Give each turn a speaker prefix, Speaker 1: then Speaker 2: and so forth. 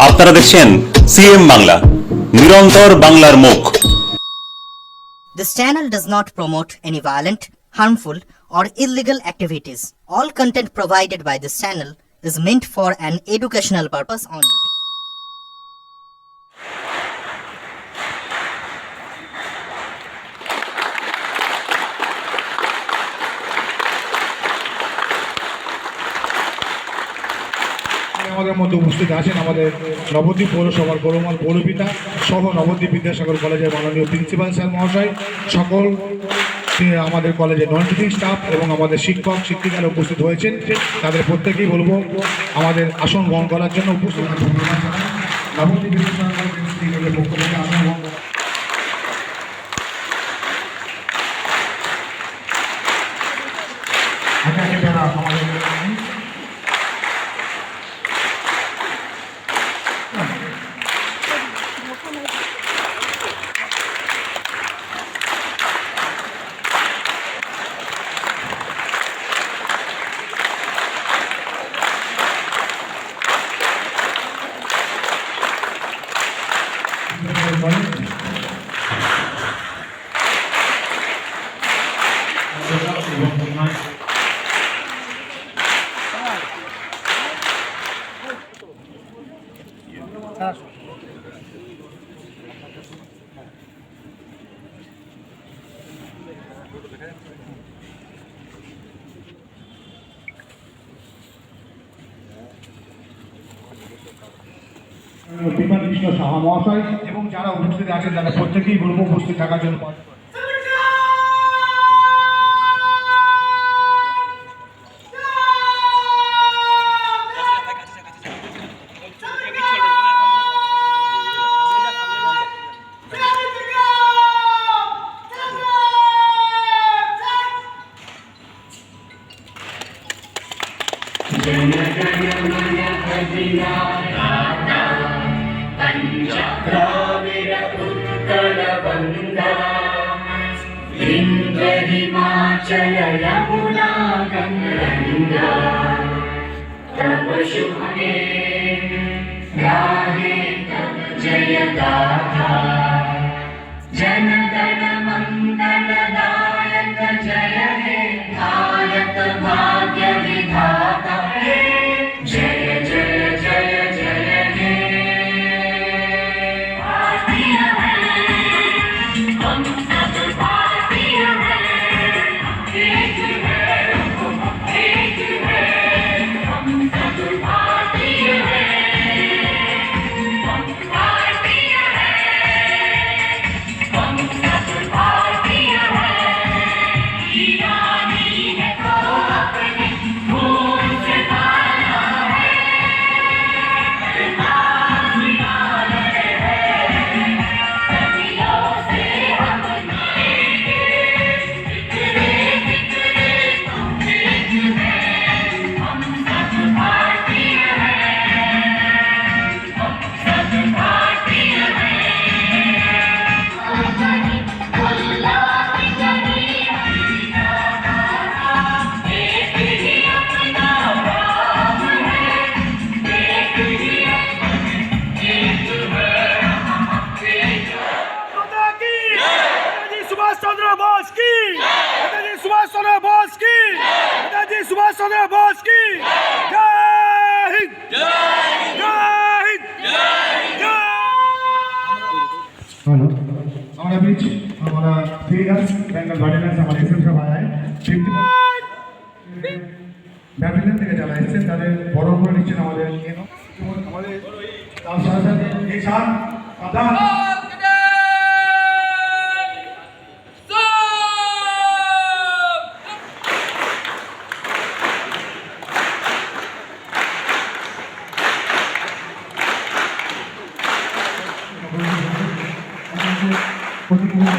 Speaker 1: আপনারা দেখছেন সিএম বাংলা, নিরন্তর বাংলার মুখ।
Speaker 2: This channel does not promote any violent, harmful, or illegal activities. All content provided by this channel is meant for an educational purpose only.
Speaker 3: আমাদের মধ্যে উপস্থিত আছেন আমাদের নবদ্বীপ পৌরসভার গৌরবময় পৌরপিতা সহ নবদ্বীপ বিদ্যাসাগর কলেজের মাননীয় প্রিন্সিপাল স্যার মহাশয়, সকল আমাদের কলেজের নন টিচিং স্টাফ এবং আমাদের শিক্ষক শিক্ষিকারা উপস্থিত হয়েছেন। তাদের প্রত্যেকেই বলবো আমাদের আসন গ্রহণ করার জন্য উপস্থিত নবদ্বীপ বিদ্যাসাগর কলেজের পক্ষ থেকে আসন গ্রহণ আমাদের বিমান কৃষ্ণ সাহা মহাশয় এবং যারা উপস্থিত আছেন তারা প্রত্যেকেই বলবো উপস্থিত থাকার জন্য।
Speaker 4: द्राविड उत्कल गंगा विंध्य हिमाचल यमुना गंगा तव शुभे गाहे तव जय गाथा जनगण मंगल दायक जय हे भारत भाग्य विधाता जय जय जय जय हे हम सब भारतीय हैं, एक है हम सब भारतीय हैं, हम भारतीय हैं, हम सब भारतीय हैं। ईरानी है तो अपने खून से डाला है, नाम निकाले हैं, सदियों से हम जिएंगे, बिखरे बिखरे तुम एक हैं, हम सब भारतीय हैं, हम सब भारतीय हैं। उल्लास करें एक ही अपना राम है, एक ही एक है एक
Speaker 5: नेताजी सुभाष चंद्र बोस की, नेताजी सुभाष चंद्र बोस की, नेताजी सुभाष चंद्र बोस की जय हिंद, जय हिंद, जय।
Speaker 3: हेलो हमारा बीच हमारा फ्रीडम्स बेंगल गार्डनेंस हमारे एसएम साहब आया है 50 ব্যাটালিয়ন থেকে যারা এসেছেন তাদের বড় করে নিচ্ছেন আমাদের আমাদের তার সাথে সাথে এই সাত প্রধান প্রতিক্রিয়া